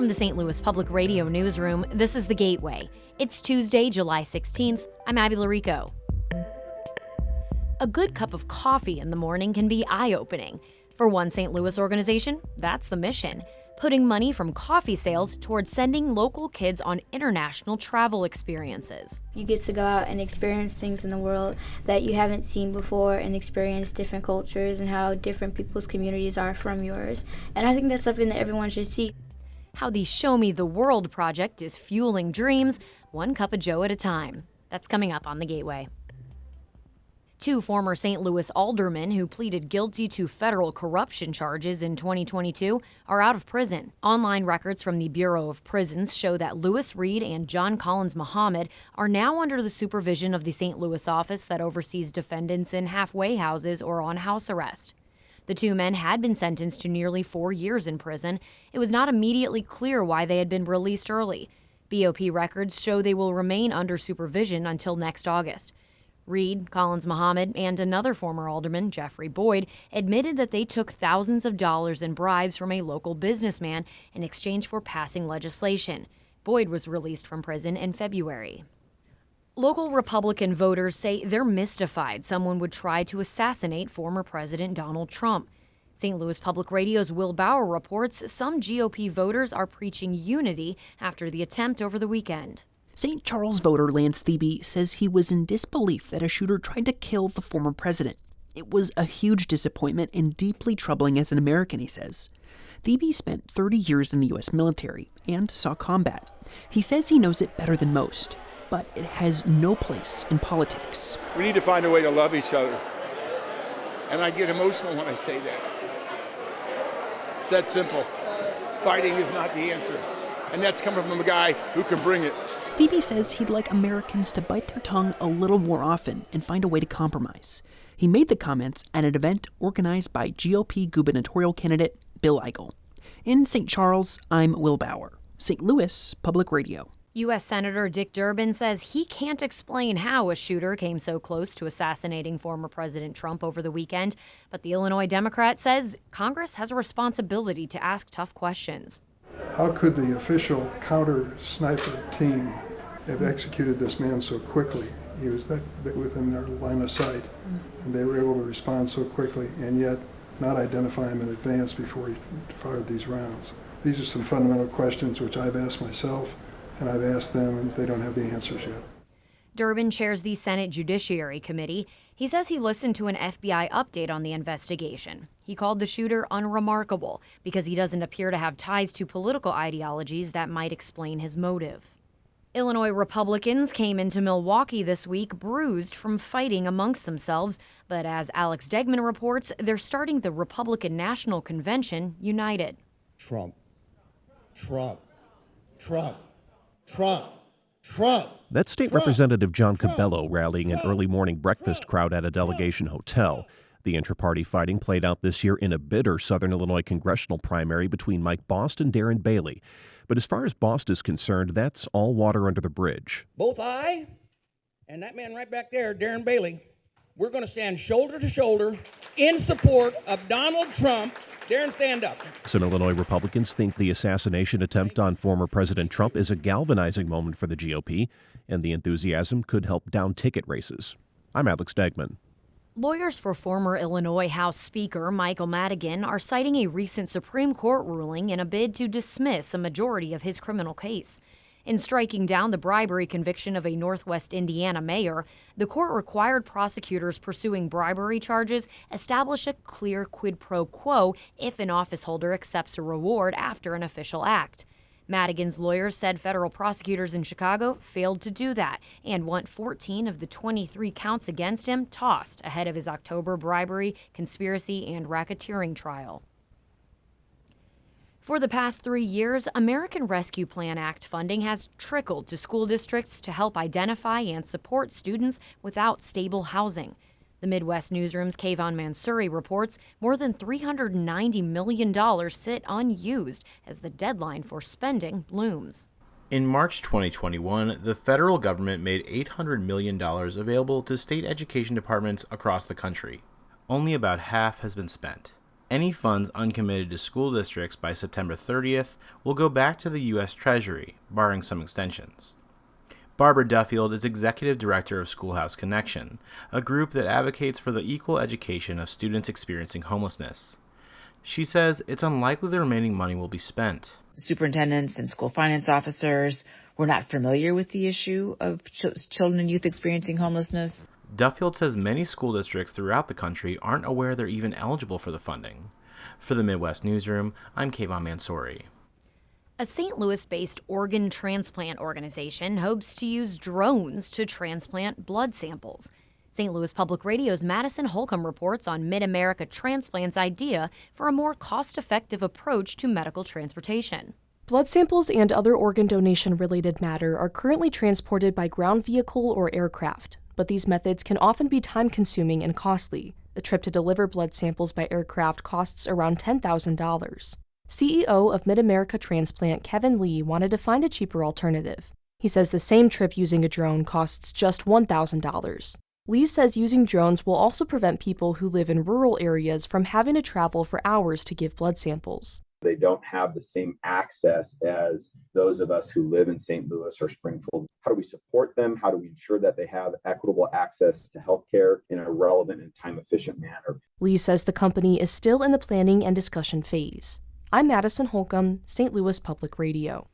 From the St. Louis Public Radio newsroom, this is The Gateway. It's Tuesday, July 16th. I'm Abby Llorico. A good cup of coffee in the morning can be eye-opening. For one St. Louis organization, that's the mission, putting money from coffee sales towards sending local kids on international travel experiences. You get to go out and experience things in the world that you haven't seen before and experience different cultures and how different people's communities are from yours. And I think that's something that everyone should see. How the Show Me the World project is fueling dreams, one cup of joe at a time. That's coming up on The Gateway. Two former St. Louis aldermen who pleaded guilty to federal corruption charges in 2022 are out of prison. Online records from the Bureau of Prisons show that Louis Reed and John Collins Muhammad are now under the supervision of the St. Louis office that oversees defendants in halfway houses or on house arrest. The two men had been sentenced to nearly 4 years in prison. It was not immediately clear why they had been released early. BOP records show they will remain under supervision until next August. Reed, Collins Muhammad, and another former alderman, Jeffrey Boyd, admitted that they took thousands of dollars in bribes from a local businessman in exchange for passing legislation. Boyd was released from prison in February. Local Republican voters say they're mystified someone would try to assassinate former President Donald Trump. St. Louis Public Radio's Will Bauer reports some GOP voters are preaching unity after the attempt over the weekend. St. Charles voter Lance Thebe says he was in disbelief that a shooter tried to kill the former president. It was a huge disappointment and deeply troubling as an American, he says. Thebe spent 30 years in the U.S. military and saw combat. He says he knows it better than most, but it has no place in politics. We need to find a way to love each other. And I get emotional when I say that. It's that simple. Fighting is not the answer. And that's coming from a guy who can bring it. Thebe says he'd like Americans to bite their tongue a little more often and find a way to compromise. He made the comments at an event organized by GOP gubernatorial candidate Bill Eigel. In St. Charles, I'm Will Bauer, St. Louis Public Radio. U.S. Senator Dick Durbin says he can't explain how a shooter came so close to assassinating former President Trump over the weekend, but the Illinois Democrat says Congress has a responsibility to ask tough questions. How could the official counter-sniper team have executed this man so quickly? He was that within their line of sight, and they were able to respond so quickly and yet not identify him in advance before he fired these rounds. These are some fundamental questions which I've asked myself, and I've asked them, and they don't have the answers yet. Durbin chairs the Senate Judiciary Committee. He says he listened to an FBI update on the investigation. He called the shooter unremarkable because he doesn't appear to have ties to political ideologies that might explain his motive. Illinois Republicans came into Milwaukee this week bruised from fighting amongst themselves, but as Alex Degman reports, they're starting the Republican National Convention united. Trump. Trump. Trump. Trump. Trump. That's State Representative John Cabello rallying an early morning breakfast crowd at a delegation hotel. The intra-party fighting played out this year in a bitter Southern Illinois congressional primary between Mike Bost and Darren Bailey. But as far as Bost is concerned, that's all water under the bridge. Both I and that man right back there, Darren Bailey, we're going to stand shoulder to shoulder in support of Donald Trump. Darren, stand up. Some Illinois Republicans think the assassination attempt on former President Trump is a galvanizing moment for the GOP, and the enthusiasm could help down ticket races. I'm Alex Degman. Lawyers for former Illinois House Speaker Michael Madigan are citing a recent Supreme Court ruling in a bid to dismiss a majority of his criminal case. In striking down the bribery conviction of a Northwest Indiana mayor, the court required prosecutors pursuing bribery charges establish a clear quid pro quo if an office holder accepts a reward after an official act. Madigan's lawyers said federal prosecutors in Chicago failed to do that and want 14 of the 23 counts against him tossed ahead of his October bribery, conspiracy, and racketeering trial. For the past 3 years, American Rescue Plan Act funding has trickled to school districts to help identify and support students without stable housing. The Midwest Newsroom's Kayvon Mansouri reports more than $390 million sit unused as the deadline for spending looms. In March 2021, the federal government made $800 million available to state education departments across the country. Only about half has been spent. Any funds uncommitted to school districts by September 30th will go back to the U.S. Treasury, barring some extensions. Barbara Duffield is Executive Director of Schoolhouse Connection, a group that advocates for the equal education of students experiencing homelessness. She says it's unlikely the remaining money will be spent. Superintendents and school finance officers were not familiar with the issue of children and youth experiencing homelessness. Duffield says many school districts throughout the country aren't aware they're even eligible for the funding. For the Midwest Newsroom, I'm Kayvon Mansouri. A St. Louis-based organ transplant organization hopes to use drones to transplant blood samples. St. Louis Public Radio's Madison Holcomb reports on Mid-America Transplant's idea for a more cost-effective approach to medical transportation. Blood samples and other organ donation-related matter are currently transported by ground vehicle or aircraft, but these methods can often be time-consuming and costly. A trip to deliver blood samples by aircraft costs around $10,000. CEO of Mid-America Transplant Kevin Lee wanted to find a cheaper alternative. He says the same trip using a drone costs just $1,000. Lee says using drones will also prevent people who live in rural areas from having to travel for hours to give blood samples. They don't have the same access as those of us who live in St. Louis or Springfield. How do we support them? How do we ensure that they have equitable access to healthcare in a relevant and time-efficient manner? Lee says the company is still in the planning and discussion phase. I'm Madison Holcomb, St. Louis Public Radio.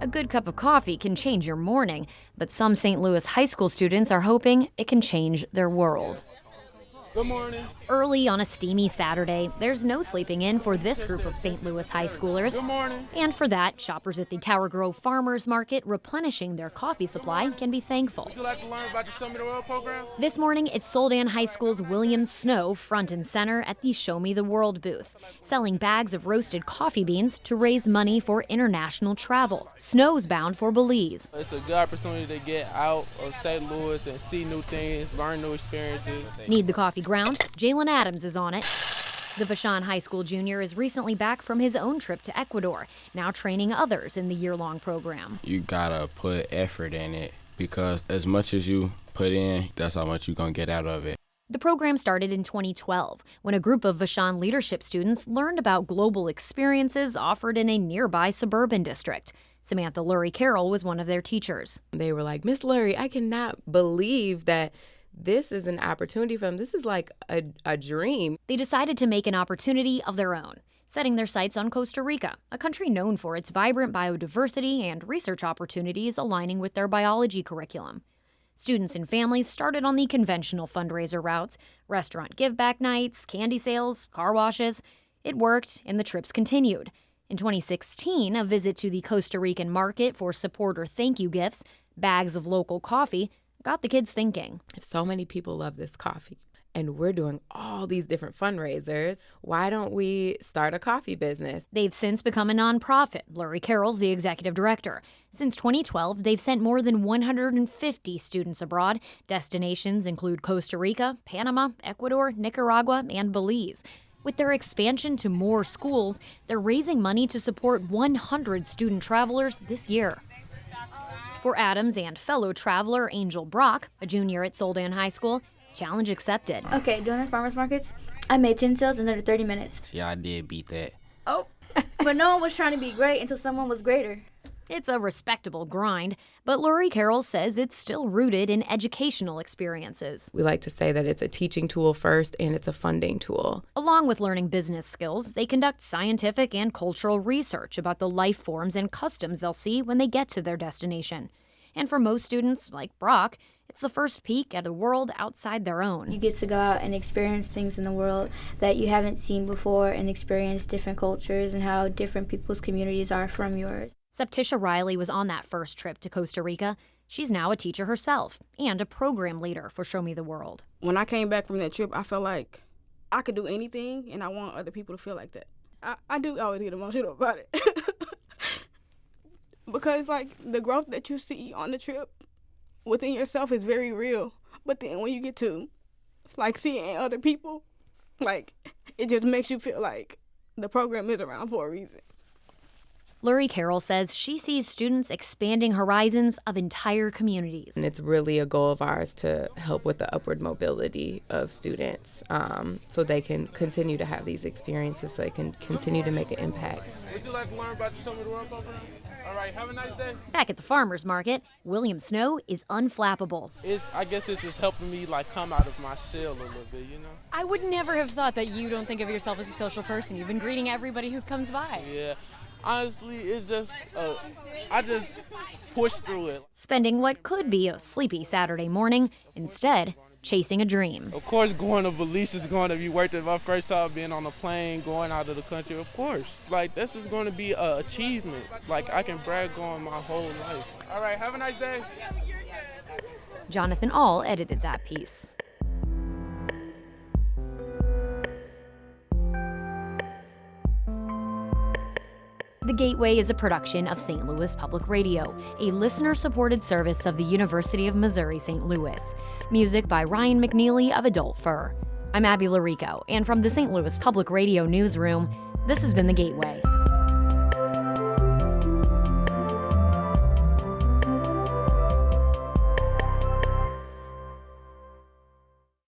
A good cup of coffee can change your morning, but some St. Louis high school students are hoping it can change their world. Good morning. Early on a steamy Saturday, there's no sleeping in for this group of St. Louis high schoolers. Good morning. And for that, shoppers at the Tower Grove Farmers Market replenishing their coffee supply can be thankful. Would you like to learn about the Show Me the World program? This morning, it's Soldan High School's William Snow front and center at the Show Me the World booth, selling bags of roasted coffee beans to raise money for international travel. Snow's bound for Belize. It's a good opportunity to get out of St. Louis and see new things, learn new experiences. Need the coffee ground? Jalen Adams is on it. The Vashon High School junior is recently back from his own trip to Ecuador, now training others in the year-long program. You gotta put effort in it because as much as you put in, that's how much you're gonna get out of it. The program started in 2012 when a group of Vashon leadership students learned about global experiences offered in a nearby suburban district. Samantha Lurie Carroll was one of their teachers. They were like, Miss Lurie, I cannot believe that this is an opportunity for them. This is like a dream. They decided to make an opportunity of their own, setting their sights on Costa Rica, a country known for its vibrant biodiversity and research opportunities aligning with their biology curriculum. Students and families started on the conventional fundraiser routes, restaurant give-back nights, candy sales, car washes. It worked, and the trips continued. In 2016, a visit to the Costa Rican market for supporter thank you gifts, bags of local coffee, got the kids thinking. If so many people love this coffee and we're doing all these different fundraisers, why don't we start a coffee business? They've since become a nonprofit. Lurie Carroll's the executive director. Since 2012, they've sent more than 150 students abroad. Destinations include Costa Rica, Panama, Ecuador, Nicaragua, and Belize. With their expansion to more schools, they're raising money to support 100 student travelers this year. For Adams and fellow traveler Angel Brock, a junior at Soldan High School, challenge accepted. Okay, doing the farmers markets, I made 10 sales in under 30 minutes. Yeah, I did beat that. Oh. But no one was trying to be great until someone was greater. It's a respectable grind, but Lurie Carroll says it's still rooted in educational experiences. We like to say that it's a teaching tool first and it's a funding tool. Along with learning business skills, they conduct scientific and cultural research about the life forms and customs they'll see when they get to their destination. And for most students, like Brock, it's the first peek at a world outside their own. You get to go out and experience things in the world that you haven't seen before and experience different cultures and how different people's communities are from yours. Septisha Riley was on that first trip to Costa Rica. She's now a teacher herself and a program leader for Show Me the World. When I came back from that trip, I felt like I could do anything, and I want other people to feel like that. I do always get emotional about it. Because, like, the growth that you see on the trip within yourself is very real. But then when you get to, like, seeing other people, like, it just makes you feel like the program is around for a reason. Lori Carroll says she sees students expanding horizons of entire communities. And it's really a goal of ours to help with the upward mobility of students so they can continue to have these experiences, so they can continue to make an impact. Would you like to learn about the Show Me the World program? All right, have a nice day. Back at the farmer's market, William Snow is unflappable. I guess this is helping me like come out of my shell a little bit, you know? I would never have thought that you don't think of yourself as a social person. You've been greeting everybody who comes by. Yeah. Honestly, it's just, I just push through it. Spending what could be a sleepy Saturday morning, instead chasing a dream. Of course, going to Belize is going to be worth it. My first time being on a plane, going out of the country, of course. Like, this is going to be an achievement. Like, I can brag on my whole life. All right, have a nice day. Jonathan All edited that piece. The Gateway is a production of St. Louis Public Radio, a listener-supported service of the University of Missouri-St. Louis. Music by Ryan McNeely of Adult Fur. I'm Abby Llorico, and from the St. Louis Public Radio newsroom, this has been The Gateway.